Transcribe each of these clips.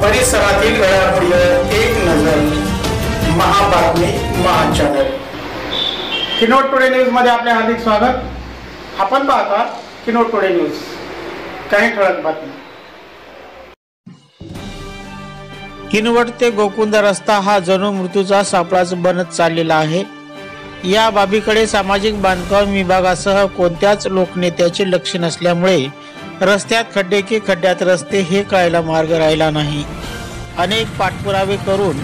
परिसरातील घडामोडीवर एक नजर. महाबातमी महाचॅनल. किनवट टुडे न्यूज मध्ये आपले हार्दिक स्वागत. आपण पाहता किनवट टुडे न्यूज. काही ठळक बातमी. किनवट ते गोकुंदा रस्ता हा जणू मृत्यूचा सापळाच बनत चाललेला आहे. या बाबीकडे सामाजिक बांधकाम विभागासह कोणत्याच लोकनेत्याचे लक्ष नसल्यामुळे रस्त्यात खड्डे की खड्ड्यात रस्ते हे कळायला मार्ग राहिला नाही. अनेक पाठपुरावे करून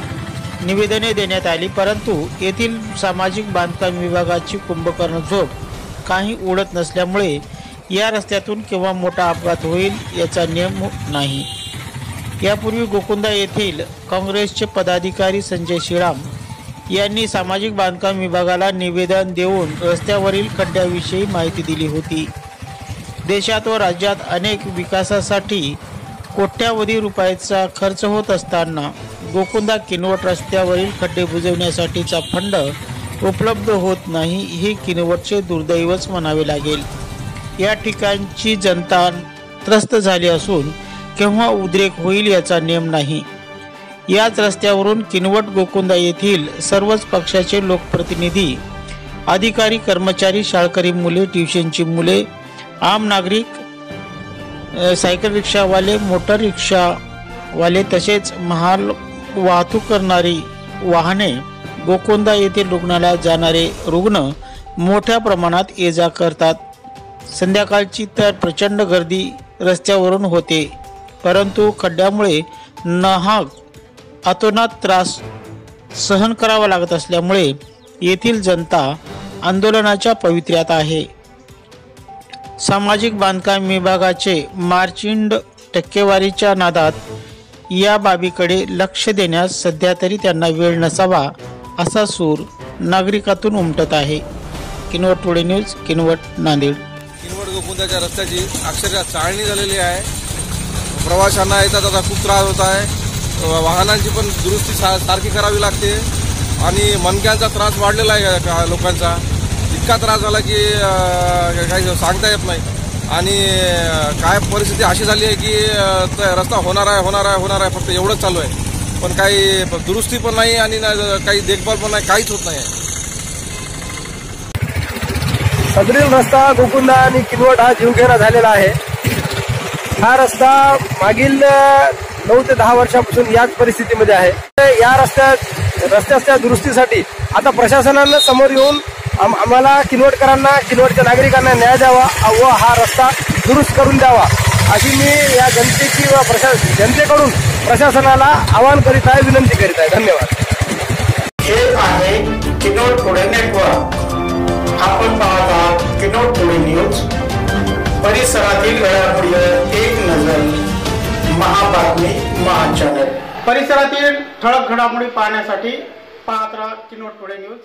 निवेदने देण्यात आली, परंतु येथील सामाजिक बांधकाम विभागाची कुंभकर्ण झोप काही उडत नसल्यामुळे या रस्त्यातून केव्हा मोठा अपघात होईल याचा नियम नाही. यापूर्वी गोकुंदा येथील काँग्रेसचे पदाधिकारी संजय श्रीराम यांनी सामाजिक बांधकाम विभागाला निवेदन देऊन रस्त्यावरील खड्ड्याविषयी माहिती दिली होती. देशात व राज्यात अनेक विकासासाठी कोट्यावधी रुपयाचा खर्च होत असताना गोकुंदा किनवट रस्त्यावरील खड्डे बुजवण्यासाठीचा फंड उपलब्ध होत नाही, हे किनवटचे दुर्दैवच म्हणावे लागेल. या ठिकाणची जनता त्रस्त झाली असून केव्हा उद्रेक होईल याचा नेम नाही. याच रस्त्यावरून किनवट गोकुंदा येथील सर्वच पक्षाचे लोकप्रतिनिधी, अधिकारी, कर्मचारी, शाळकरी मुले, ट्युशनची मुले, आम नागरिक, सायकल रिक्षावाले, मोटर रिक्षावाले तसेच महाल वाहतूक करणारी वाहने, गोकुंदा येथील रुग्णालयात जाणारे रुग्ण मोठ्या प्रमाणात ये जा करतात. संध्याकाळची तर प्रचंड गर्दी रस्त्यावरून होते, परंतु खड्ड्यामुळे नाहक अतोनात त्रास सहन करावा लागत असल्यामुळे येथील जनता आंदोलनाच्या पवित्र्यात आहे. सामाजिक बांधकाम विभागाचे मार्चिंड टक्केवारीच्या नादात या बाबीकडे लक्ष देण्यास सध्या तरी त्यांना वेळ नसावा असा सूर नागरिकातून उमटत आहे. Kinwat today news, Kinwat, Nanded. किनवट गोकुंदाच्या रस्त्याची अक्षरशः चाळणी झालेली आहे. प्रवाशांना येतात आता खूप त्रास होत आहे. वाहनांची पण दुरुस्ती सारखी करावी लागते आणि मणक्यांचा त्रास वाढलेला आहे. लोकांचा इतका त्रास झाला की काही सांगता येत नाही. आणि काय परिस्थिती अशी झाली आहे की रस्ता होणार आहे फक्त एवढंच चालू आहे, पण काही दुरुस्ती पण नाही आणि काही देखभाल पण नाही, काहीच होत नाही आहे. सदरील रस्ता गोकुंदा आणि किनवट हा जीवघेणा झालेला आहे. हा रस्ता मागील 9 ते 10 वर्षापासून याच परिस्थितीमध्ये आहे. या रस्त्याच्या दुरुस्तीसाठी आता प्रशासनानं समोर येऊन आम्हाला किनवटकरांना, किनवटच्या नागरिकांना न्याय द्यावा व हा रस्ता दुरुस्त करून द्यावा अशी मी या जनतेची व जनतेकडून प्रशासनाला आवाहन करीत आहे, विनंती करीत आहे. धन्यवाद. हे आहे किनवट टुडे नेटवर्क. आपण पाहत आहात किनवट टुडे न्यूज. परिसरातील घडामोडीवर एक नजर. महाबातमी महाचॅनल. परिसरातील ठळक घडामोडी पाहण्यासाठी पाहत राहा किनवट टुडे न्यूज.